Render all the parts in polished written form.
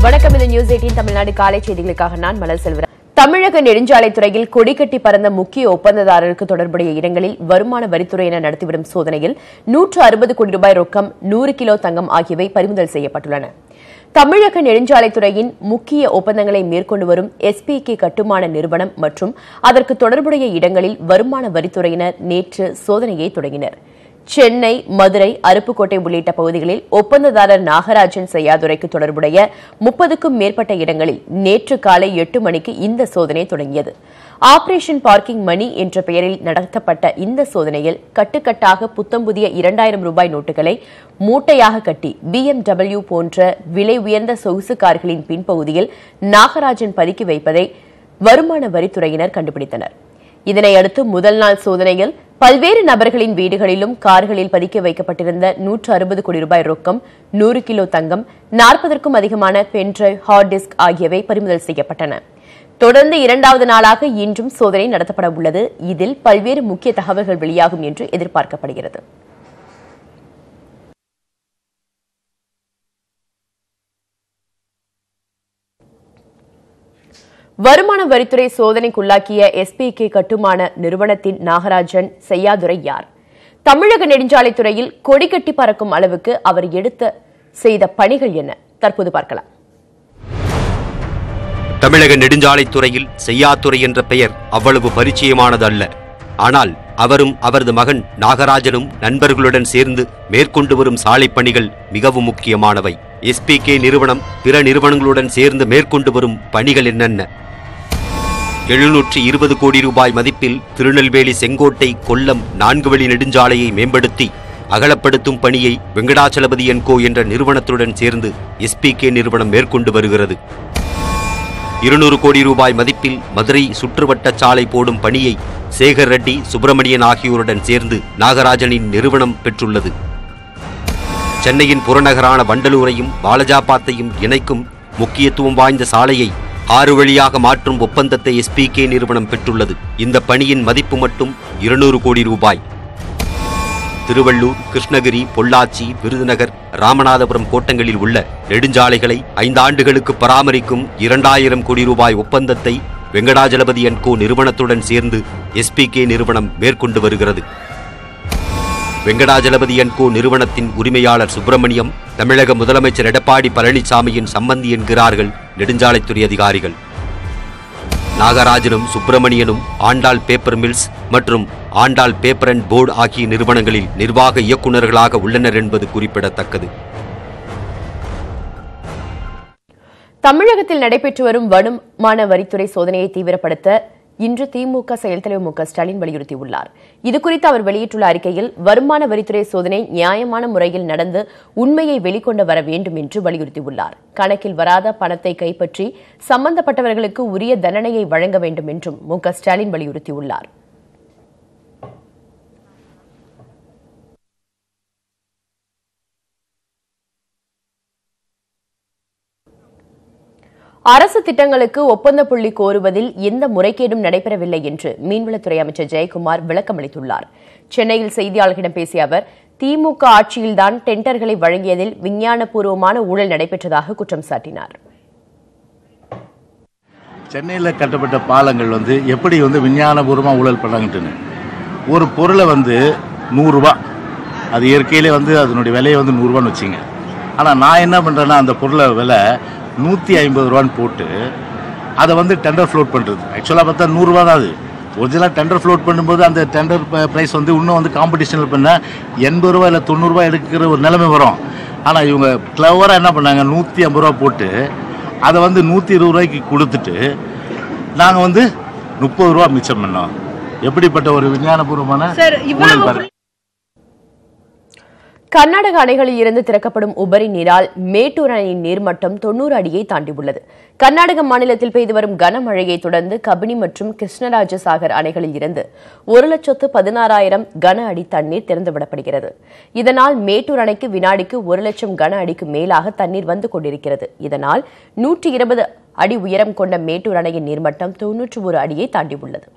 வணக்கம். இது நியூஸ் 18 தமிழ்நாடு காலை செய்திகளுக்காக நான் மலர் செல்வராஜ். தமிழக நெடுஞ்சாலைத்துறையில் கொடிகட்டி பறந்த முக்கிய ஒப்பந்ததாரருக்கு தொடர்புடைய இடங்களில் வருமான வரித்துறையினர் நடத்திவரும் சோதனையில் 160 கோடி ரூபாய் ரொக்கம், 100 கிலோ தங்கம் ஆகியவை பறிமுதல் செய்யப்பட்டுள்ளன. தமிழக நெடுஞ்சாலைத்துறையின் முக்கிய ஒப்பந்தங்களை மேற்கொண்டு வரும் SPK கட்டுமான நிறுவனம் மற்றும் அதற்கு தொடர்புடைய இடங்களில் வருமான வரித்துறையினர் நேற்று சோதனையை தொடங்கினர். சென்னை, மதுரை, அருப்புக்கோட்டை உள்ளிட்ட பகுதிகளில் ஒப்பந்ததாரர் நாகராஜன் செய்யாதுரைக்கு தொடர்புடைய 30க்கும் மேற்பட்ட இடங்களில் நேற்று காலை 8 மணிக்கு இந்த சோதனை தொடங்கியது. ஆபரேஷன் பார்க்கிங் மணி என்ற பெயரில் நடத்தப்பட்ட இந்த சோதனையில் கட்டுக்கட்டாக புத்தம் புதிய 2000 ரூபாய் நோட்டுகளை மூட்டையாக கட்டி BMW போன்ற விலை உயர்ந்த சொகுசு கார்களின் பின்பகுதியில் நாகராஜன் பதுக்கி வைப்பதை வருமான வரித்துறையினர் கண்டுபிடித்தனர். இதனையடுத்து முதல் நாள் சோதனையில் பல்வேறு நபர்களின் வீடுகளிலும் கார்களில் பதுக்கி வைக்கப்பட்டிருந்த 160 கோடி ரூபாய் ரொக்கம், 100 கிலோ தங்கம், 40க்கும் அதிகமான பென்டிரைவ், ஹார்ட் டிஸ்க் ஆகியவை பறிமுதல் செய்யப்பட்டன. தொடர்ந்து இரண்டாவது நாளாக இன்றும் சோதனை நடத்தப்பட உள்ளது. இதில் பல்வேறு முக்கிய தகவல்கள் வெளியாகும் என்று எதிர்பார்க்கப்படுகிறது. வருமான வரித்துறை சோதனைக்குள்ளாக்கிய SPK கட்டுமான நிறுவனத்தின் நாகராஜன் செய்யாதுரை யார்? தமிழக நெடுஞ்சாலைத்துறையில் கொடிகட்டி பறக்கும் அளவுக்கு அவர் செய்த பணிகள் என்ன? தற்போது பார்க்கலாம். தமிழக நெடுஞ்சாலைத்துறையில் செய்யாதுரை என்ற பெயர் அவ்வளவு பரிச்சயமானது அல்ல. ஆனால் அவரும் அவரது மகன் நாகராஜனும் நண்பர்களுடன் சேர்ந்து மேற்கொண்டு வரும் சாலை பணிகள் மிகவும் முக்கியமானவை. SPK நிறுவனம் பிற நிறுவனங்களுடன் சேர்ந்து மேற்கொண்டு வரும் பணிகள் என்னென்ன? 720 கோடி ரூபாய் மதிப்பில் திருநெல்வேலி, செங்கோட்டை, கொல்லம் 4 வழி நெடுஞ்சாலையை மேம்படுத்தி அகலப்படுத்தும் பணியை வெங்கடாச்சலபதி & கோ என்ற நிறுவனத்துடன் சேர்ந்து SPK நிறுவனம் மேற்கொண்டு வருகிறது. 200 கோடி ரூபாய் மதிப்பில் மதுரை சுற்றுவட்ட சாலை போடும் பணியை சேகர் ரெட்டி, சுப்பிரமணியன் ஆகியோருடன் சேர்ந்து நாகராஜனின் நிறுவனம் பெற்றுள்ளது. சென்னையின் புறநகரான வண்டலூரையும் வாலஜாபாத்தையும் இணைக்கும் முக்கியத்துவம் வாய்ந்த சாலையை 6 வழியாக மாற்றும் ஒப்பந்தத்தை SPK நிறுவனம் பெற்றுள்ளது. இந்த பணியின் மதிப்பு மட்டும் 200 கோடி ரூபாய். திருவள்ளூர், கிருஷ்ணகிரி, பொள்ளாச்சி, விருதுநகர், ராமநாதபுரம் கோட்டங்களில் உள்ள நெடுஞ்சாலைகளை 5 ஆண்டுகளுக்கு பராமரிக்கும் 2000 கோடி ரூபாய் ஒப்பந்தத்தை வெங்கடாஜலபதி & கோ நிறுவனத்துடன் சேர்ந்து SPK நிறுவனம் மேற்கொண்டு வருகிறது. வெங்கடாஜலபதி & கோ நிறுவனத்தின் உரிமையாளர் சுப்பிரமணியம் தமிழக முதலமைச்சர் எடப்பாடி பழனிசாமியின் சம்பந்தி என்கிறார்கள் நெடுஞ்சாலைத்துறை அதிகாரிகள். நாகராஜனும் சுப்பிரமணியனும் ஆண்டாள் பேப்பர் மில்ஸ் மற்றும் ஆண்டாள் பேப்பர் அண்ட் போர்டு ஆகிய நிறுவனங்களில் நிர்வாக இயக்குநர்களாக உள்ளனர் என்பது குறிப்பிடத்தக்கது. தமிழகத்தில் நடைபெற்று வரும் வருமான வரித்துறை சோதனையை தீவிரப்படுத்த இன்று திமுக செயல் தலைவர் மு க ஸ்டாலின் வலியுறுத்தியுள்ளார். இதுகுறித்து அவர் வெளியிட்டுள்ள அறிக்கையில் வருமான வரித்துறை சோதனை நியாயமான முறையில் நடந்து உண்மையை வெளிக்கொண்டு வர வேண்டும் என்று வலியுறுத்தியுள்ளார். கணக்கில் வராத பணத்தை கைப்பற்றி சம்பந்தப்பட்டவர்களுக்கு உரிய தண்டனையை வழங்க வேண்டும் என்றும் மு க ஸ்டாலின் வலியுறுத்தியுள்ளார். அரசு திட்டங்களுக்கு ஒப்பந்த புள்ளி கோருவதில் எந்த முறைகேடும் நடைபெறவில்லை என்று மீன்வளத்துறை அமைச்சர் ஜெயக்குமார் விளக்கமளித்துள்ளார். சென்னையில் செய்தியாளர்களிடம் பேசிய அவர், திமுக ஆட்சியில்தான் டெண்டர்களை வழங்கியதில் விஞ்ஞானபூர்வமான ஊழல் நடைபெற்றதாக குற்றம் சாட்டினார். சென்னையில் கட்டப்பட்ட பாலங்கள் எப்படி விஞ்ஞானபூர்வமாக ஊழல் பண்ணாங்கன்னு, ஒரு பொருளை 100 ரூபா, அது இயற்கையிலே அதனுடைய விலையை 100 ரூபான்னு வச்சிங்க. ஆனால் நான் என்ன பண்ணுறேன்னா, அந்த பொருளை விலை 150 ரூபான்னு போட்டு அதை டெண்டர் ஃப்ளோட் பண்ணுறது. ஆக்சுவலாக பார்த்தா 100 ரூபா தான். அது ஒரிஜினலாக டெண்டர் ஃப்ளோட் பண்ணும்போது அந்த டெண்டர் ப்ரைஸ் இன்னும் காம்படிஷனில் பண்ண 80 ரூபா இல்லை 90 ரூபா எடுக்கிற ஒரு நிலைமை வரும். ஆனால் இவங்க கிளவராக என்ன பண்ணாங்க, 150 ரூபா போட்டு அதை 120 ரூபாய்க்கு கொடுத்துட்டு நாங்கள் 30 ரூபா மிச்சம் பண்ணோம். எப்படிப்பட்ட ஒரு விஞ்ஞானபூர்வமான ஊழல்! கர்நாடக அணைகளில் இருந்து திறக்கப்படும் உபரி நீரால் மேட்டூர் அணையின் நீர்மட்டம் 90 அடியை தாண்டியுள்ளது. கர்நாடக மாநிலத்தில் பெய்து வரும் கனமழையை தொடர்ந்து கபினி மற்றும் கிருஷ்ணராஜசாகர் அணைகளில் இருந்து 1,16,000 கன அடி தண்ணீர் திறந்துவிடப்படுகிறது. இதனால் மேட்டூர் அணைக்கு வினாடிக்கு 1,00,000 கன அடிக்கு மேலாக தண்ணீர் வந்து கொண்டிருக்கிறது. இதனால் 120 அடி உயரம் கொண்ட மேட்டூர் அணையின் நீர்மட்டம் 91 அடியை தாண்டியுள்ளது.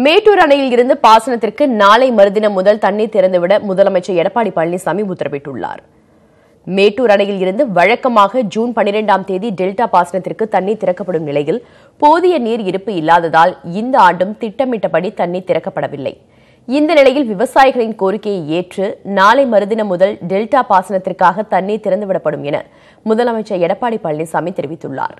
மேட்டூர் அணையில் இருந்து பாசனத்திற்கு நாளை மறுதினம் முதல் தண்ணீர் திறந்துவிட முதலமைச்சர் எடப்பாடி பழனிசாமி உத்தரவிட்டுள்ளார். மேட்டூர் அணையில் இருந்து வழக்கமாக ஜூன் 12ஆம் தேதி டெல்டா பாசனத்திற்கு தண்ணீர் திறக்கப்படும் நிலையில் போதிய நீர் இருப்பு இல்லாததால் இந்த ஆண்டும் திட்டமிட்டபடி தண்ணீர் திறக்கப்படவில்லை. இந்த நிலையில் விவசாயிகளின் கோரிக்கையை ஏற்று நாளை மறுதினம் முதல் டெல்டா பாசனத்திற்காக தண்ணீர் திறந்துவிடப்படும் என முதலமைச்சர் எடப்பாடி பழனிசாமி தெரிவித்துள்ளார்.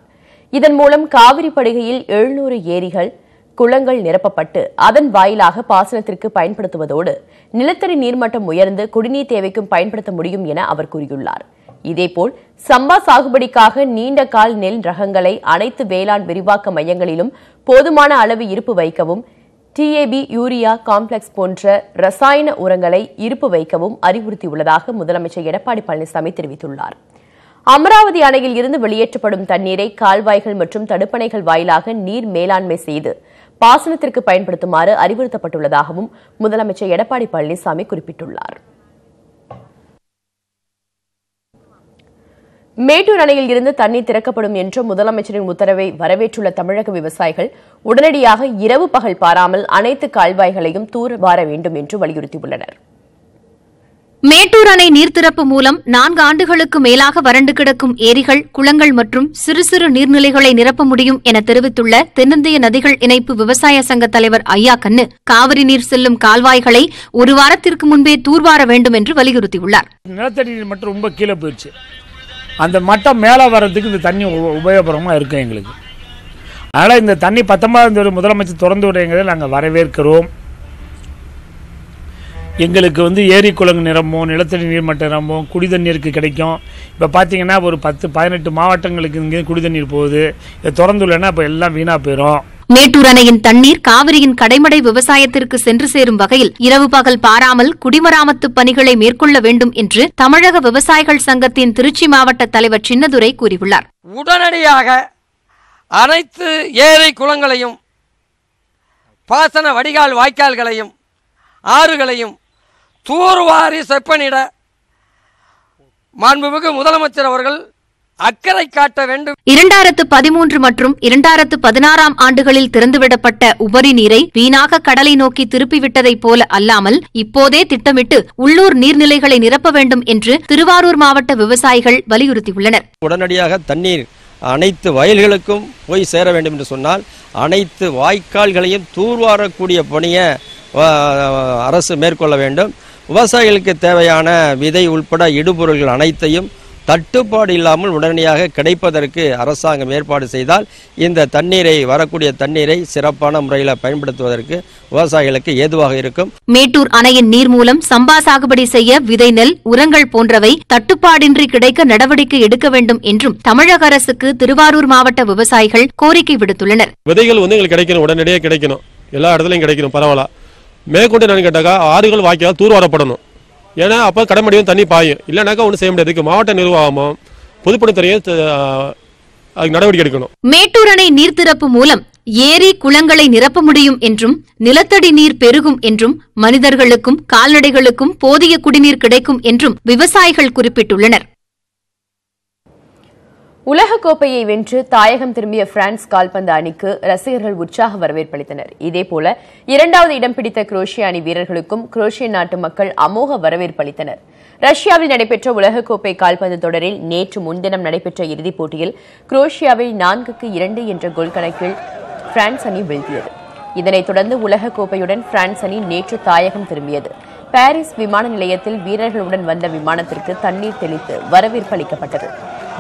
இதன் மூலம் காவிரி படுகையில் 700 ஏரிகள் குளங்கள் நிரப்பப்பட்டு அதன் வாயிலாக பாசனத்திற்கு பயன்படுத்துவதோடு நிலத்தடி நீர்மட்டம் உயர்ந்து குடிநீர் தேவைக்கும் பயன்படுத்த முடியும் என அவர் கூறியுள்ளார். இதேபோல் சம்பா சாகுபடிக்காக நீண்ட கால் நெல் ரகங்களை அனைத்து வேளாண் விரிவாக்க மையங்களிலும் போதுமான அளவு இருப்பு வைக்கவும், டிஏபி, யூரியா காம்ப்ளெக்ஸ் போன்ற ரசாயன உரங்களை இருப்பு வைக்கவும் அறிவுறுத்தியுள்ளதாக முதலமைச்சர் எடப்பாடி பழனிசாமி தெரிவித்துள்ளார். அமராவதி அணையில் இருந்து வெளியேற்றப்படும் தண்ணீரை கால்வாய்கள் மற்றும் தடுப்பணைகள் வாயிலாக நீர் மேலாண்மை செய்து பாசனத்திற்கு பயன்படுத்துமாறு அறிவுறுத்தப்பட்டுள்ளதாகவும் முதலமைச்சர் எடப்பாடி பழனிசாமி குறிப்பிட்டுள்ளார். மேட்டூர் அணையில் இருந்து தண்ணீர் திறக்கப்படும் என்ற முதலமைச்சரின் உத்தரவை வரவேற்றுள்ள தமிழக விவசாயிகள் உடனடியாக இரவு பகல் பாராமல் அனைத்து கால்வாய்களையும் தூர்வார வேண்டும் என்று வலியுறுத்தியுள்ளனர். மேட்டூர் அணை நீர்த்திறப்பு மூலம் 4 ஆண்டுகளுக்கு மேலாக வறண்டு கிடக்கும் ஏரிகள், குளங்கள் மற்றும் சிறு சிறு நீர்நிலைகளை நிரப்ப முடியும் என தெரிவித்துள்ள தென்னிந்திய நதிகள் இணைப்பு விவசாய சங்க தலைவர் ஐயா கண்ணு, காவிரி நீர் செல்லும் கால்வாய்களை 1 வாரத்திற்கு முன்பே தூர்வார வேண்டும் என்று வலியுறுத்தியுள்ளார். நிலத்தடி நீர் மட்டும் ரொம்ப கீழே போயிடுச்சு. அந்த மட்டம் மேலே வர்றதுக்கு இந்த தண்ணி உபயோகபரமாக இருக்கும் எங்களுக்கு. அதனால் இந்த தண்ணி 19ஆம் தேதி முதலமைச்சர் திறந்து விடுறதை நாங்கள் வரவேற்கிறோம். எங்களுக்கு ஏரி குளங்கள் நிரம்பும், நிலத்தடி நீர்மட்டம் நிரம்பும், குடிதண்ணீருக்கு கிடைக்கும். இப்போ பார்த்தீங்கன்னா ஒரு 10-18 மாவட்டங்களுக்கு இங்கே குடிதண்ணீர் போகுது. இதை திறந்துள்ளனா இப்போ எல்லாம் வீணாக போயிடும். மேட்டூர் அணையின் தண்ணீர் காவிரியின் கடைமடை விவசாயத்திற்கு சென்று சேரும் வகையில் இரவு பகல் பாராமல் குடிமராமத்து பணிகளை மேற்கொள்ள வேண்டும் என்று தமிழக விவசாயிகள் சங்கத்தின் திருச்சி மாவட்ட தலைவர் சின்னதுரை கூறியுள்ளார். உடனடியாக அனைத்து ஏரி குளங்களையும், பாசன வடிகால் வாய்க்கால்களையும், ஆறுகளையும் தூர்வாரி செப்பனிட மாண்புமிகு முதலமைச்சர் அவர்கள் அக்கறை காட்ட வேண்டும். 2013 மற்றும் 2016ஆம் ஆண்டுகளில் திறந்துவிடப்பட்ட உபரி நீரை வீணாக கடலை நோக்கி திருப்பிவிட்டதைப் போல அல்லாமல் இப்போதே திட்டமிட்டு உள்ளூர் நீர்நிலைகளை நிரப்ப வேண்டும் என்று திருவாரூர் மாவட்ட விவசாயிகள் வலியுறுத்தியுள்ளனர். உடனடியாக தண்ணீர் அனைத்து வயல்களுக்கும் போய் சேர வேண்டும் என்று சொன்னால் அனைத்து வாய்க்கால்களையும் தூர்வாரக்கூடிய பணியை அரசு மேற்கொள்ள வேண்டும். விவசாயிகளுக்கு தேவையான விதை உட்பட இடுபொருள்கள் அனைத்தையும் தட்டுப்பாடு இல்லாமல் உடனடியாக கிடைப்பதற்கு அரசாங்கம் ஏற்பாடு செய்தால் இந்த தண்ணீரை, வரக்கூடிய தண்ணீரை சிறப்பான முறையில் பயன்படுத்துவதற்கு விவசாயிகளுக்கு ஏதுவாக இருக்கும். மேட்டூர் அணையின் நீர் மூலம் சம்பா சாகுபடி செய்ய விதை நெல், உரங்கள் போன்றவை தட்டுப்பாடின்றி கிடைக்க நடவடிக்கை எடுக்க வேண்டும் என்றும் தமிழக அரசுக்கு திருவாரூர் மாவட்ட விவசாயிகள் கோரிக்கை விடுத்துள்ளனர். விதைகள் எங்களுக்கு கிடைக்கணும், உடனடியாக கிடைக்கணும், எல்லா இடத்துலையும் கிடைக்கணும். பரவாயில்ல. மேற்கொண்டு என்னன்னு கேட்டாக்கா ஆறுகள் வாய்க்கால் தூர்வாரப்படணும். ஏன்னா அப்போ கடமடியும் தண்ணி பாயும். இல்லைனாக்கா ஒன்றும் செய்ய முடியாது. மாவட்ட நிர்வாகமும் பொதுப்பணித்துறையும் அதுக்கு நடவடிக்கை எடுக்கணும். மேட்டூர் அணை நீர்த்திறப்பு மூலம் ஏரி குளங்களை நிரப்ப முடியும் என்றும் நிலத்தடி நீர் பெருகும் என்றும் மனிதர்களுக்கும் கால்நடைகளுக்கும் போதிய குடிநீர் கிடைக்கும் என்றும் விவசாயிகள் குறிப்பிட்டுள்ளனர். உலகக்கோப்பையை வென்று தாயகம் திரும்பிய பிரான்ஸ் கால்பந்து அணிக்கு ரசிகர்கள் உற்சாக வரவேற்பளித்தனர். இதேபோல 2வது இடம் பிடித்த குரோஷிய அணி வீரர்களுக்கும் குரோஷிய நாட்டு மக்கள் அமோக வரவேற்பளித்தனர். ரஷ்யாவில் நடைபெற்ற உலகக்கோப்பை கால்பந்து தொடரில் நேற்று முன்தினம் நடைபெற்ற இறுதிப் போட்டியில் குரோஷியாவை 4-2 என்ற கோல் கணக்கில் பிரான்ஸ் அணி வீழ்த்தியது. இதனைத் தொடர்ந்து உலகக்கோப்பையுடன் பிரான்ஸ் அணி நேற்று தாயகம் திரும்பியது. பாரிஸ் விமான நிலையத்தில் வீரர்களுடன் வந்த விமானத்திற்கு தண்ணீர் தெளித்து வரவேற்பு அளிக்கப்பட்டது.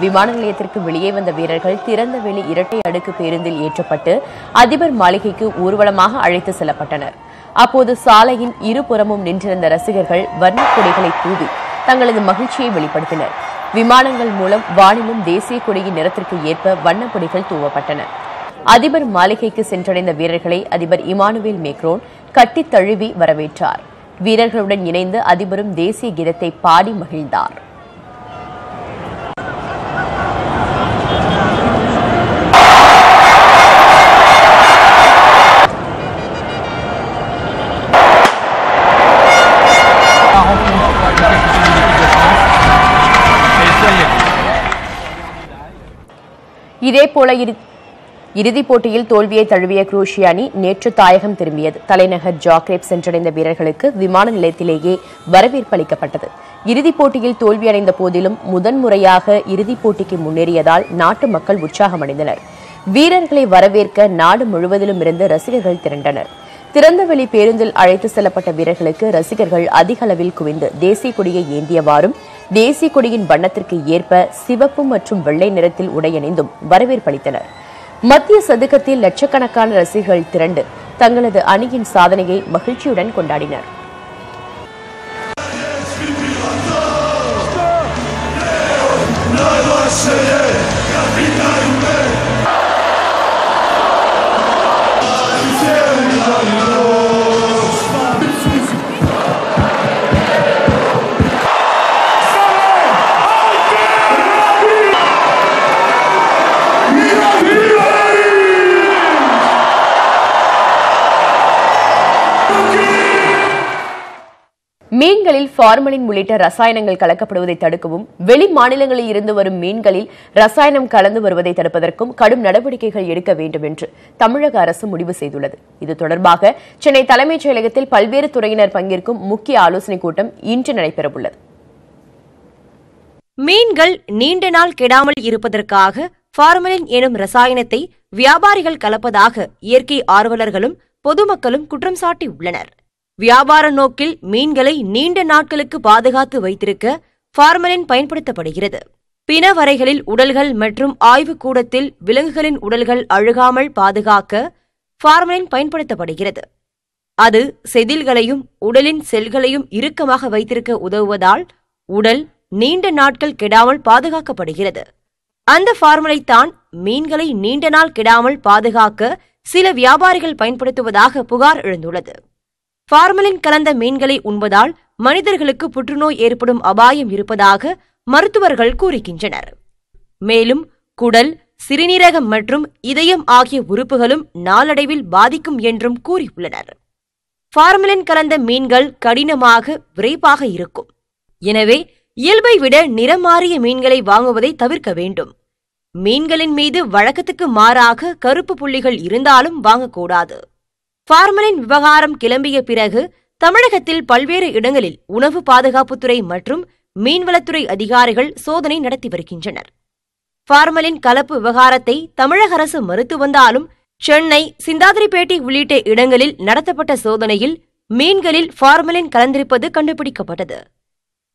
விமான நிலையத்திற்கு வெளியே வந்த வீரர்கள் திறந்தவெளி இரட்டை அடுக்கு பேருந்தில் ஏற்றப்பட்டு அதிபர் மாளிகைக்கு ஊர்வலமாக அழைத்து செல்லப்பட்டனர். அப்போது சாலையின் இருபுறமும் நின்றிருந்த ரசிகர்கள் வர்ணக் கொடிகளை தூவி தங்களது மகிழ்ச்சியை வெளிப்படுத்தினர். விமானங்கள் மூலம் வானிலும் தேசிய கொடியின் நிறத்திற்கு ஏற்ப வண்ணப் பொடிகள் தூவப்பட்டன. அதிபர் மாளிகைக்கு சென்றடைந்த வீரர்களை அதிபர் இமானுவேல் மேக்ரோன் கட்டித் தழுவி வரவேற்றார். வீரர்களுடன் இணைந்து அதிபரும் தேசிய கீதத்தை பாடி மகிழ்ந்தார். இதேபோல இறுதிப் போட்டியில் தோல்வியை தழுவிய குரோஷிய அணி நேற்று தாயகம் திரும்பியது. தலைநகர் ஜாக்ரேப் சென்றடைந்த வீரர்களுக்கு விமான நிலையத்திலேயே வரவேற்பு அளிக்கப்பட்டது. இறுதிப் போட்டியில் தோல்வியடைந்த போதிலும் முதன்முறையாக இறுதிப் போட்டிக்கு முன்னேறியதால் நாட்டு மக்கள் உற்சாகமடைந்தனர். வீரர்களை வரவேற்க நாடு முழுவதிலும் இருந்து ரசிகர்கள் திரண்டனர். திறந்தவெளி பேருந்தில் அழைத்து செல்லப்பட்ட வீரர்களுக்கு ரசிகர்கள் அதிக அளவில் குவிந்து தேசிய கொடியை ஏந்தியவாறும் தேசிய கொடியின் வண்ணத்திற்கு ஏற்ப சிவப்பு மற்றும் வெள்ளை நிறத்தில் உடையணிந்தும் வரவேற்பளித்தனர். மத்திய சதுக்கத்தில் லட்சக்கணக்கான ரசிகர்கள் திரண்டு தங்களது அணியின் சாதனையை மகிழ்ச்சியுடன் கொண்டாடினர். மீன்களில் ஃபார்மலின் உள்ளிட்ட ரசாயனங்கள் கலக்கப்படுவதை தடுக்கவும் வெளி மாநிலங்களில் இருந்து வரும் மீன்களில் ரசாயனம் கலந்து வருவதை தடுப்பதற்கும் கடும் நடவடிக்கைகள் எடுக்க வேண்டும் என்று தமிழக அரசு முடிவு செய்துள்ளது. இது தொடர்பாக சென்னை தலைமைச் செயலகத்தில் பல்வேறு துறையினர் பங்கேற்கும் முக்கிய ஆலோசனைக் கூட்டம் இன்று நடைபெறவுள்ளது. மீன்கள் நீண்ட நாள் கெடாமல் இருப்பதற்காக ஃபார்மலின் எனும் ரசாயனத்தை வியாபாரிகள் கலப்பதாக இயற்கை ஆர்வலர்களும் பொதுமக்களும் குற்றம் சாட்டியுள்ளனர். வியாபார நோக்கில் மீன்களை நீண்ட நாட்களுக்கு பாதுகாத்து வைத்திருக்க ஃபார்மலின் பயன்படுத்தப்படுகிறது. பிணவரைகளில் உடல்கள் மற்றும் ஆய்வுக் கூடத்தில் விலங்குகளின் உடல்கள் அழுகாமல் பாதுகாக்க ஃபார்மலின் பயன்படுத்தப்படுகிறது. அது செதில்களையும் உடலின் செல்களையும் இறுக்கமாக வைத்திருக்க உதவுவதால் உடல் நீண்ட நாட்கள் கெடாமல் பாதுகாக்கப்படுகிறது. அந்த ஃபார்மலைத்தான் மீன்களை நீண்ட நாள் கெடாமல் பாதுகாக்க சில வியாபாரிகள் பயன்படுத்துவதாக புகார் எழுந்துள்ளது. ஃபார்மலின் கலந்த மீன்களை உண்பதால் மனிதர்களுக்கு புற்றுநோய் ஏற்படும் அபாயம் இருப்பதாக மருத்துவர்கள் கூறுகின்றனர். மேலும் குடல், சிறுநீரகம் மற்றும் இதயம் ஆகிய உறுப்புகளும் நாளடைவில் பாதிக்கும் என்றும் கூறியுள்ளனர். ஃபார்மலின் கலந்த மீன்கள் கடினமாக விரைப்பாக இருக்கும். எனவே இயல்பை விட நிறம் மாறிய மீன்களை வாங்குவதை தவிர்க்க வேண்டும். மீன்களின் மீது வழக்கத்துக்கு மாறாக கருப்பு புள்ளிகள் இருந்தாலும் வாங்கக்கூடாது. ஃபார்மலின் விவகாரம் கிளம்பிய பிறகு தமிழகத்தில் பல்வேறு இடங்களில் உணவு பாதுகாப்புத்துறை மற்றும் மீன்வளத்துறை அதிகாரிகள் சோதனை நடத்தி வருகின்றனர். ஃபார்மலின் கலப்பு விவகாரத்தை தமிழக அரசு மறுத்து வந்தாலும் சென்னை, சிந்தாதிரிப்பேட்டை உள்ளிட்ட இடங்களில் நடத்தப்பட்ட சோதனையில் மீன்களில் ஃபார்மலின் கலந்திருப்பது கண்டுபிடிக்கப்பட்டது.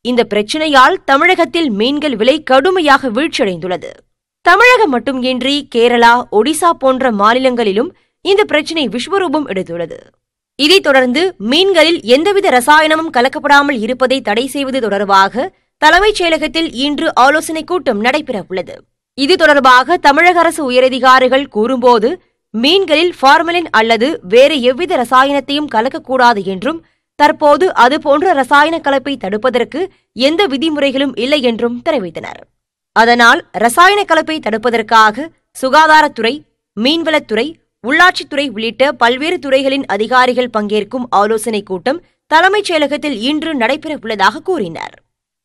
இந்த பிரச்சினையால் தமிழகத்தில் மீன்கள் விலை கடுமையாக வீழ்ச்சியடைந்துள்ளது. தமிழகம் மட்டுமின்றி கேரளா, ஒடிசா போன்ற மாநிலங்களிலும் இந்த பிரச்சினை விஸ்வரூபம் எடுத்துள்ளது. இதைத் தொடர்ந்து மீன்களில் எந்தவித ரசாயனமும் கலக்கப்படாமல் இருப்பதை தடை செய்வது தொடர்பாக தலைமைச் செயலகத்தில் இன்று ஆலோசனைக் கூட்டம் நடைபெறவுள்ளது. இது தொடர்பாக தமிழக அரசு உயரதிகாரிகள் கூறும்போது மீன்களில் ஃபார்மலின் அல்லது வேறு எவ்வித ரசாயனத்தையும் கலக்கக்கூடாது என்றும் தற்போது அதுபோன்ற ரசாயன கலப்பை தடுப்பதற்கு எந்த விதிமுறைகளும் இல்லை என்றும் தெரிவித்தனர். அதனால் ரசாயன கலப்பை தடுப்பதற்காக சுகாதாரத்துறை, மீன்வளத்துறை, உள்ளாட்சித்துறை உள்ளிட்ட பல்வேறு துறைகளின் அதிகாரிகள் பங்கேற்கும் ஆலோசனைக் கூட்டம் தலைமைச் செயலகத்தில் இன்று நடைபெறவுள்ளதாக கூறினார்.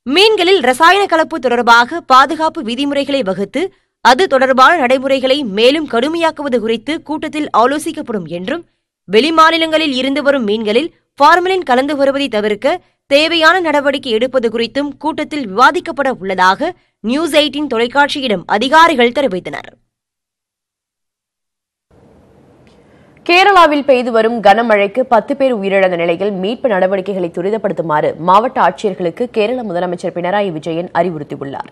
மீன்களில் ரசாயன கலப்பு தொடர்பாக பாதுகாப்பு விதிமுறைகளை வகுத்து அது தொடர்பான நடைமுறைகளை மேலும் கடுமையாக்குவது குறித்து கூட்டத்தில் ஆலோசிக்கப்படும் என்றும் வெளிமாநிலங்களில் இருந்து வரும் மீன்களில் ஃபார்மலின் கலந்து வருவதை தவிர்க்க தேவையான நடவடிக்கை எடுப்பது குறித்தும் கூட்டத்தில் விவாதிக்கப்பட உள்ளதாக நியூஸ் 18 தொலைக்காட்சியிடம் அதிகாரிகள் தெரிவித்தனர். கேரளாவில் பெய்து வரும் கனமழைக்கு 10 பேர் உயிரிழந்த நிலையில் மீட்பு நடவடிக்கைகளை துரிதப்படுத்துமாறு மாவட்ட ஆட்சியர்களுக்கு கேரள முதலமைச்சர் பினராயி விஜயன் அறிவுறுத்தியுள்ளார்.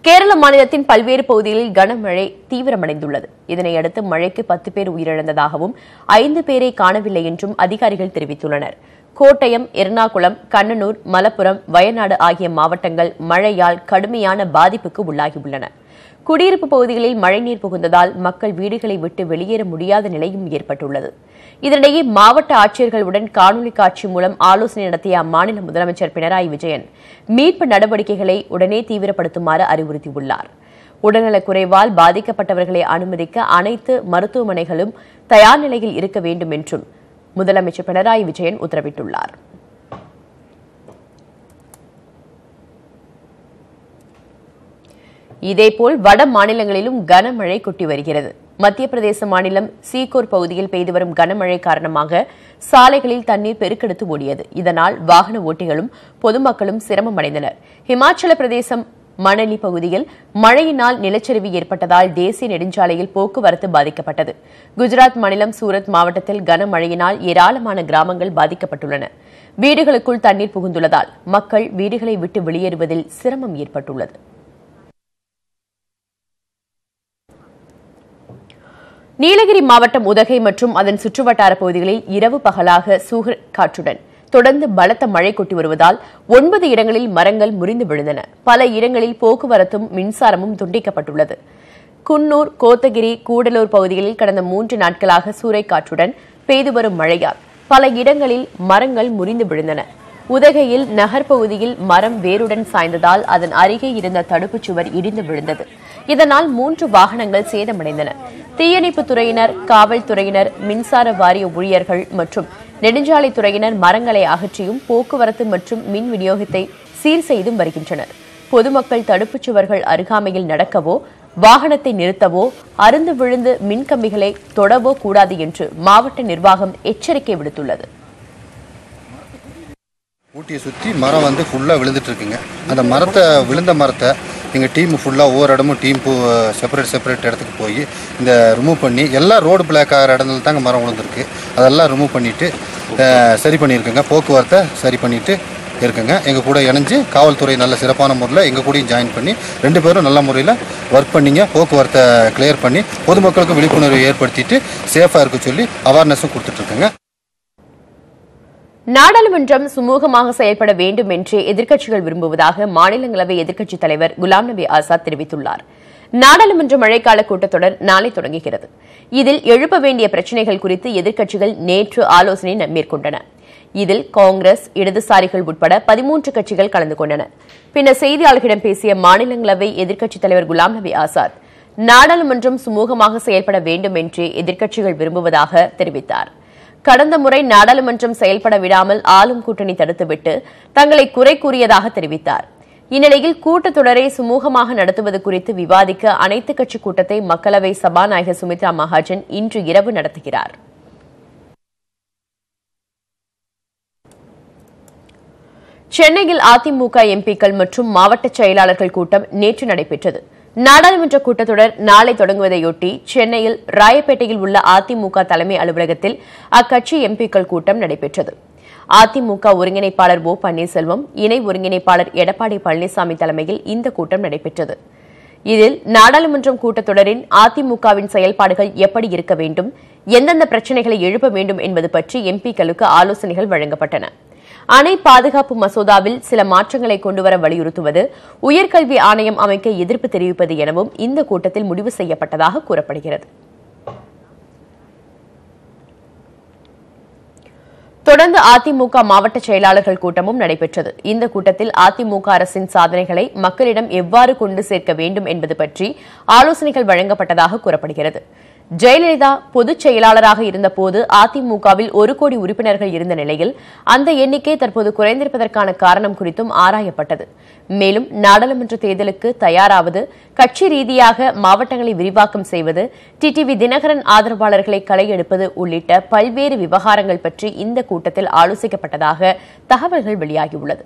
கேரள மாநிலத்தின் பல்வேறு பகுதிகளில் கனமழை தீவிரமடைந்துள்ளது. இதனையடுத்து மழைக்கு 10 பேர் உயிரிழந்ததாகவும் 5 பேரை காணவில்லை என்றும் அதிகாரிகள் தெரிவித்துள்ளனர். கோட்டயம், எர்ணாகுளம், கண்ணனூர், மலப்புரம், வயநாடு ஆகிய மாவட்டங்கள் மழையால் கடுமையான பாதிப்புக்கு உள்ளாகியுள்ளன. குடியிருப்பு பகுதிகளில் மழைநீர் புகுந்ததால் மக்கள் வீடுகளை விட்டு வெளியேற முடியாத நிலையும் ஏற்பட்டுள்ளது. இதனிடையே மாவட்ட ஆட்சியர்களுடன் காணொலி காட்சி மூலம் ஆலோசனை நடத்திய அம்மாநில முதலமைச்சர் பினராயி விஜயன் மீட்பு நடவடிக்கைகளை உடனே தீவிரப்படுத்துமாறு அறிவுறுத்தியுள்ளார். உடல்நலக்குறைவால் பாதிக்கப்பட்டவர்களை அனுமதிக்க அனைத்து மருத்துவமனைகளும் தயார் நிலையில் இருக்க வேண்டும் என்றும் முதலமைச்சர் பினராயி விஜயன் உத்தரவிட்டுள்ளார். இதேபோல் வட மாநிலங்களிலும் கனமழை கொட்டி வருகிறது. மத்திய பிரதேச மாநிலம் சீகோர் பகுதியில் பெய்து வரும் கனமழை காரணமாக சாலைகளில் தண்ணீர் பெருக்கெடுத்து ஓடியது. இதனால் வாகன ஓட்டிகளும் பொதுமக்களும் சிரமமடைந்தனர். இமாச்சல பிரதேசம் மணலி பகுதியில் மழையினால் நிலச்சரிவு ஏற்பட்டதால் தேசிய நெடுஞ்சாலையில் போக்குவரத்து பாதிக்கப்பட்டது. குஜராத் மாநிலம் சூரத் மாவட்டத்தில் கனமழையினால் ஏராளமான கிராமங்கள் பாதிக்கப்பட்டுள்ளன. வீடுகளுக்குள் தண்ணீர் புகுந்துள்ளதால் மக்கள் வீடுகளை விட்டு வெளியேறுவதில் சிரமம் ஏற்பட்டுள்ளது. நீலகிரி மாவட்டம் உதகை மற்றும் அதன் சுற்றுவட்டார பகுதிகளில் இரவு பகலாக சூறை காற்றுடன் தொடர்ந்து பலத்த மழை கொட்டி வருவதால் 9 இடங்களில் மரங்கள் முறிந்து விழுந்தன. பல இடங்களில் போக்குவரத்தும் மின்சாரமும் துண்டிக்கப்பட்டுள்ளது. குன்னூர், கோத்தகிரி, கூடலூர் பகுதிகளில் கடந்த 3 நாட்களாக சூறைக்காற்றுடன் பெய்து வரும் மழையால் பல இடங்களில் மரங்கள் முறிந்து விழுந்தன. உதகையில் நகர் பகுதியில் மரம் வேருடன் சாய்ந்ததால் அதன் அருகே இருந்த தடுப்புச் சுவர் இடிந்து விழுந்தது. இதனால் 3 வாகனங்கள் சேதமடைந்தன. தீயணைப்புத் துறையினர், காவல்துறையினர், மின்சார வாரிய ஊழியர்கள் மற்றும் நெடுஞ்சாலைத்துறையினர் மரங்களை அகற்றியும் போக்குவரத்து மற்றும் மின் விநியோகத்தை சீர் செய்தும் வருகின்றனர். பொதுமக்கள் தடுப்புச் சுவர்கள் அருகாமையில் நடக்கவோ வாகனத்தை நிறுத்தவோ அருந்து விழுந்து மின்கம்பிகளை தொடவோ கூடாது என்று மாவட்ட நிர்வாகம் எச்சரிக்கை விடுத்துள்ளது. ஊட்டியை சுற்றி மரம் வந்து ஃபுல்லாக விழுந்துட்டு இருக்குங்க. அந்த விழுந்த மரத்தை எங்கள் டீம் ஃபுல்லாக ஒவ்வொரு இடமும் டீம் செப்பரேட் இடத்துக்கு போய் இந்த ரிமூவ் பண்ணி எல்லாம் ரோடு பிளாக் ஆகிற இடத்துல தாங்க மரம் விழுந்துருக்கு. அதெல்லாம் ரிமூவ் பண்ணிவிட்டு சரி பண்ணியிருக்குங்க. போக்குவரத்தை சரி பண்ணிவிட்டு இருக்குங்க. எங்கள் கூட இணைஞ்சு காவல்துறை நல்ல சிறப்பான முறையில் எங்கள் கூடயும் ஜாயின் பண்ணி 2 பேரும் நல்ல முறையில் ஒர்க் பண்ணிங்க. போக்குவரத்தை கிளியர் பண்ணி பொதுமக்களுக்கும் விழிப்புணர்வை ஏற்படுத்திட்டு சேஃபாக இருக்க சொல்லி அவேர்னஸும் கொடுத்துட்ருக்குங்க. நாடாளுமன்றம் சுமூகமாக செயல்பட வேண்டும் என்று எதிர்க்கட்சிகள் விரும்புவதாக மாநிலங்களவை எதிர்க்கட்சித் தலைவர் குலாம் நபி ஆசாத் தெரிவித்துள்ளார். நாடாளுமன்ற மழைக்கால கூட்டத்தொடர் நாளை தொடங்குகிறது. இதில் எழுப்ப வேண்டிய பிரச்சினைகள் குறித்து எதிர்க்கட்சிகள் நேற்று ஆலோசனை மேற்கொண்டன. இதில் காங்கிரஸ், இடதுசாரிகள் உட்பட 13 கட்சிகள் கலந்து கொண்டன. பின்னர் செய்தியாளர்களிடம் பேசிய மாநிலங்களவை எதிர்க்கட்சித் தலைவர் குலாம் நபி ஆசாத், நாடாளுமன்றம் சுமூகமாக செயல்பட வேண்டும் என்று எதிர்க்கட்சிகள் விரும்புவதாக தெரிவித்தார். கடந்த முறை நாடாளுமன்றம் செயல்பட விடாமல் ஆளும் கூட்டணி தடுத்துவிட்டு தங்களை குறை கூறியதாக தெரிவித்தார். இந்நிலையில் கூட்டத்தொடரை சுமூகமாக நடத்துவது குறித்து விவாதிக்க அனைத்துக் கட்சி கூட்டத்தை மக்களவை சபாநாயகர் சுமித்ரா மகாஜன் இன்று இரவு நடத்துகிறார். சென்னையில் அதிமுக எம்பிக்கள் மற்றும் மாவட்ட செயலாளர்கள் கூட்டம் நேற்று நடைபெற்றது. நாடாளுமன்ற கூட்டத்தொடர் நாளை தொடங்குவதையொட்டி சென்னையில் ராயப்பேட்டையில் உள்ள அதிமுக தலைமை அலுவலகத்தில் அக்கட்சி எம்பிக்கள் கூட்டம் நடைபெற்றது. அதிமுக ஒருங்கிணைப்பாளர் ஓ பன்னீர்செல்வம், இணை ஒருங்கிணைப்பாளர் எடப்பாடி பழனிசாமி தலைமையில் இந்த கூட்டம் நடைபெற்றது. இதில் நாடாளுமன்றம் கூட்டத்தொடரின் அதிமுகவின் செயல்பாடுகள் எப்படி இருக்க வேண்டும், எந்தெந்த பிரச்சினைகளை எழுப்ப வேண்டும் என்பது பற்றி எம்பிக்களுக்கு ஆலோசனைகள் வழங்கப்பட்டன. அணை பாதுகாப்பு மசோதாவில் சில மாற்றங்களை கொண்டுவர வலியுறுத்துவது, உயர்கல்வி ஆணையம் அமைக்க எதிர்ப்பு தெரிவிப்பது எனவும் இந்த கூட்டத்தில் முடிவு செய்யப்பட்டதாக கூறப்படுகிறது. தொடர்ந்து அதிமுக மாவட்ட செயலாளர்கள் கூட்டமும் நடைபெற்றது. இந்த கூட்டத்தில் அதிமுக அரசின் சாதனைகளை மக்களிடம் எவ்வாறு கொண்டு சேர்க்க வேண்டும் என்பது பற்றி ஆலோசனைகள் வழங்கப்பட்டதாக கூறப்படுகிறது. ஜெயலலிதா பொதுச் செயலாளராக இருந்தபோது அதிமுகவில் 1 கோடி உறுப்பினர்கள் இருந்த நிலையில் அந்த எண்ணிக்கை தற்போது குறைந்திருப்பதற்கான காரணம் குறித்தும் ஆராயப்பட்டது. மேலும் நாடாளுமன்ற தேர்தலுக்கு தயாராவது, கட்சி ரீதியாக மாவட்டங்களை விரிவாக்கம் செய்வது, டிடிவி தினகரன் ஆதரவாளர்களை களையெடுப்பது உள்ளிட்ட பல்வேறு விவகாரங்கள் பற்றி இந்த கூட்டத்தில் ஆலோசிக்கப்பட்டதாக தகவல்கள் வெளியாகியுள்ளது.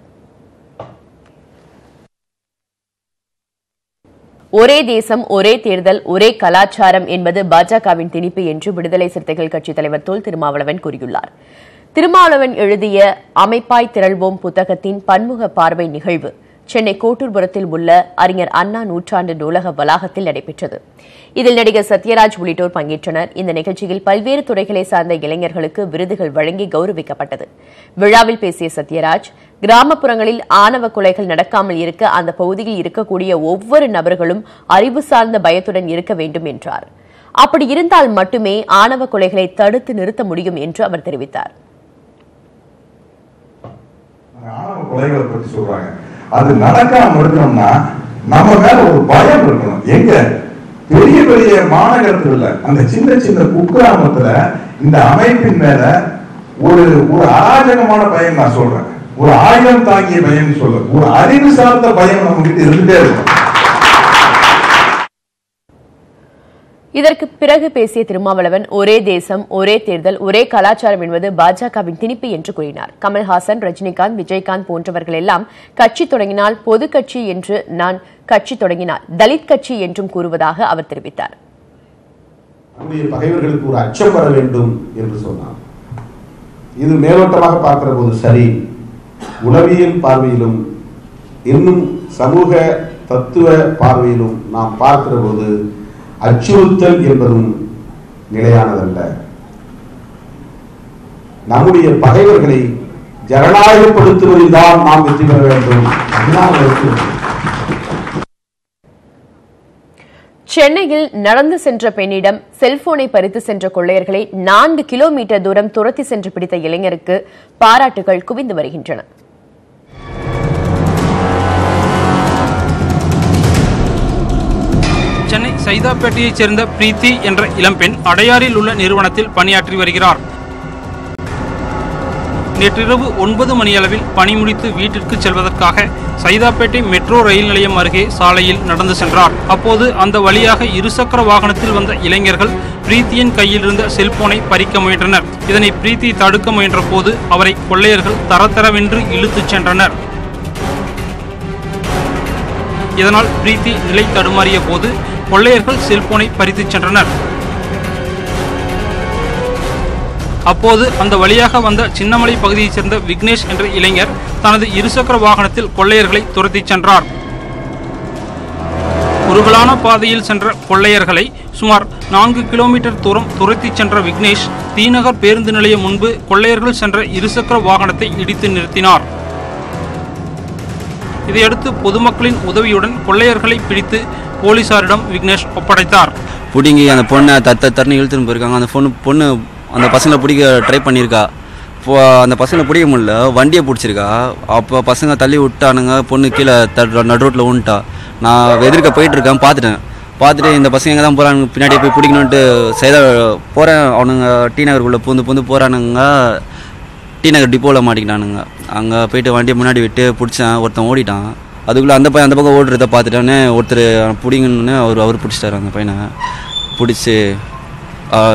ஒரே தேசம், ஒரே தேர்தல், ஒரே கலாச்சாரம் என்பது பாஜகவின் திணிப்பு என்று விடுதலை சிறுத்தைகள் கட்சித் தலைவர் தொல் திருமாவளவன் கூறியுள்ளார். திருமாவளவன் எழுதிய அமைப்பாய் திரள்வோம் புத்தகத்தின் பன்முக பார்வை நிகழ்வு சென்னை கோட்டூர்புரத்தில் உள்ள அறிஞர் அண்ணா நூற்றாண்டு நூலக வளாகத்தில் நடைபெற்றது. இதில் நடிகர் சத்யராஜ் உள்ளிட்டோர் பங்கேற்றனர். இந்த நிகழ்ச்சியில் பல்வேறு துறைகளை சார்ந்த இளைஞர்களுக்கு விருதுகள் வழங்கி கௌரவிக்கப்பட்டது. விழாவில் பேசிய சத்யராஜ், கிராமப்புறங்களில் ஆணவ கொலைகள் நடக்காமல் இருக்க அந்த பகுதியில் இருக்கக்கூடிய ஒவ்வொரு நபர்களும் அறிவு சார்ந்த பயத்துடன் இருக்க வேண்டும் என்றார். அப்படி இருந்தால் மட்டுமே ஆணவ கொலைகளை தடுத்து நிறுத்த முடியும் என்று அவர் தெரிவித்தார். அது நடக்காம இருக்கணும்னா நம்ம மேல ஒரு பயம் இருக்கணும். எங்க பெரிய பெரிய மாநகரத்துல அந்த சின்ன சின்ன குக்கிராமத்துல இந்த அமைப்பின் மேல ஒரு அராஜகமான பயம் நான் சொல்றேன். ஒரு ஆயுதம் தாங்கிய பயம் சொல்ல, ஒரு அறிவு சார்ந்த பயம் நம்ம கிட்ட இருந்துட்டே இருக்கும். இதற்கு பிறகு பேசிய திருமாவளவன், ஒரே தேசம், ஒரே தேர்தல், ஒரே கலாச்சாரம் என்பது பாஜகவின் திணிப்பு என்று கூறினார். கமல்ஹாசன், ரஜினிகாந்த், விஜயகாந்த் போன்றவர்கள் எல்லாம் கட்சி தொடங்கினால் பொது கட்சி என்று, நான் கட்சி தொடங்கினால் தலித் கட்சி என்றும் கூறுவதாக அவர் தெரிவித்தார். பகைவர்களுக்கு ஒரு அச்சம் வர வேண்டும் என்று சொன்னார். இது மேலோட்டமாக பார்க்கிற போது சரி, உளவியல் பார்வையிலும் இன்னும் சமூக தத்துவ பார்வையிலும் நாம் பார்க்கிற போது அச்சுறுத்தல் என்பதும் நிலையானதல்ல. நம்முடைய பகைவர்களை ஜனநாயகப்படுத்துவதில் தான் நாம் வெற்றி பெற வேண்டும். சென்னையில் நடந்து சென்ற பெண்ணிடம் செல்போனை பறித்து சென்ற கொள்ளையர்களை 4 கிலோமீட்டர் தூரம் துரத்தி சென்று பிடித்த இளைஞருக்கு பாராட்டுகள் குவிந்து வருகின்றன. சென்னை சைதாப்பேட்டையைச் சேர்ந்த பிரீத்தி என்ற இளம்பெண் அடையாறில் உள்ள நிறுவனத்தில் பணியாற்றி வருகிறார். நேற்றிரவு 9 மணியளவில் பணி முடித்து வீட்டிற்கு செல்வதற்காக சைதாப்பேட்டை மெட்ரோ ரயில் நிலையம் அருகே சாலையில் நடந்து சென்றார். அப்போது அந்த வழியாக இருசக்கர வாகனத்தில் வந்த இளைஞர்கள் பிரீத்தியின் கையில் இருந்த செல்போனை பறிக்க முயன்றனர். இதனை பிரீத்தி தடுக்க முயன்ற போது அவரை கொள்ளையர்கள் தரதரவென்று இழுத்துச் சென்றனர். இதனால் பிரீத்தி நிலை தடுமாறிய போது கொள்ளையர்கள் செல்போனை பறித்துச் சென்றனர். அப்போது அந்த வழியாக வந்த சின்னமலை பகுதியைச் சேர்ந்த விக்னேஷ் என்ற இளைஞர் தனது இருசக்கர வாகனத்தில் கொள்ளையர்களை துரத்திச் சென்றார். குறுகலான பாதையில் சென்ற கொள்ளையர்களை சுமார் 4 கிலோமீட்டர் தூரம் துரத்திச் சென்ற விக்னேஷ் தீநகர் பேருந்து நிலையம் முன்பு கொள்ளையர்கள் சென்ற இருசக்கர வாகனத்தை இடித்து நிறுத்தினார். இதையடுத்து பொதுமக்களின் உதவியுடன் கொள்ளையர்களை பிடித்து போலீசாரிடம் விக்னேஷ் ஒப்படைத்தார். பிடிங்கி அந்த பொண்ணை தண்ணி இழுத்துன்னு போயிருக்காங்க. அந்த பொண்ணு அந்த பசங்களை பிடிக்க ட்ரை பண்ணியிருக்கா. அந்த பசங்களை பிடிக்க முடியல, வண்டியை பிடிச்சிருக்கா. அப்போ பசங்க தள்ளி விட்டானுங்க, பொண்ணு கீழே நடு ரோட்டில் விழுந்துட்டா. நான் எதிர்க்க போயிட்டுருக்கேன், பார்த்துட்டு இந்த பசங்க எங்கே தான் போகிறானுங்க, பின்னாடி போய் பிடிக்கணுன்ட்டு போகிறேன். அவனுங்க டி நகருக்குள்ளே பூந்து போகிறானுங்க. டி நகர் டிப்போவில் மாட்டிக்கிட்டானுங்க. அங்கே போயிட்டு வண்டியை முன்னாடி விட்டு பிடிச்சேன். ஒருத்தன் ஓடிட்டான். அதுக்குள்ளே அந்த பக்கம் ஓடுறத பார்த்துட்டானே ஒருத்தர் பிடிங்கன்னு அவர் பிடிச்சிட்டாரு. அந்த பையனை பிடிச்சி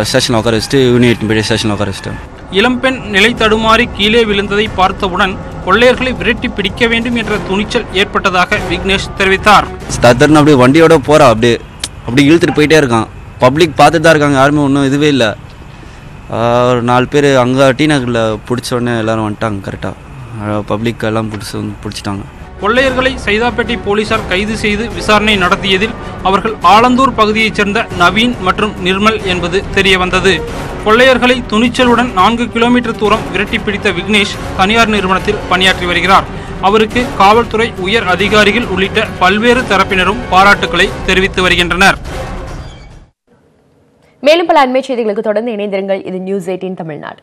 ஸ்டேஷனில் உட்கார வச்சுட்டு யூனியன் போய்ட்டு ஸ்டேஷனில் உட்கார வச்சுட்டேன். இளம்பெண் நிலை தடுமாறி கீழே விழுந்ததை பார்த்தவுடன் கொள்ளையர்களை விரட்டி பிடிக்க வேண்டும் என்ற துணிச்சல் ஏற்பட்டதாக விக்னேஷ் தெரிவித்தார். தத்தர்னு அப்படியே வண்டியோட போகிறா, அப்படி இழுத்துட்டு போயிட்டே இருக்கான். பப்ளிக் பார்த்துட்டு தான் இருக்காங்க, யாருமே ஒன்றும் இதுவே இல்லை. ஒரு 4 பேர் அங்கே டி நகரில் பிடிச்சோடனே எல்லோரும் வந்துட்டாங்க. கரெக்டாக பப்ளிக் எல்லாம் பிடிச்சிட்டாங்க. கொள்ளையர்களை சைதாப்பேட்டை போலீசார் கைது செய்து விசாரணை நடத்தியதில் அவர்கள் ஆலந்தூர் பகுதியைச் சேர்ந்த நவீன் மற்றும் நிர்மல் என்பது தெரியவந்தது. கொள்ளையர்களை துணிச்சலுடன் 4 கிலோமீட்டர் தூரம் விரட்டி பிடித்த விக்னேஷ் தனியார் நிறுவனத்தில் பணியாற்றி வருகிறார். அவருக்கு காவல்துறை உயர் அதிகாரிகள் உள்ளிட்ட பல்வேறு தரப்பினரும் பாராட்டுக்களை தெரிவித்து வருகின்றனர். மேலும் பல அண்மை செய்திகளுக்கு தொடர்ந்து இணைந்திருங்கள். இது நியூஸ் 18 தமிழ்நாடு.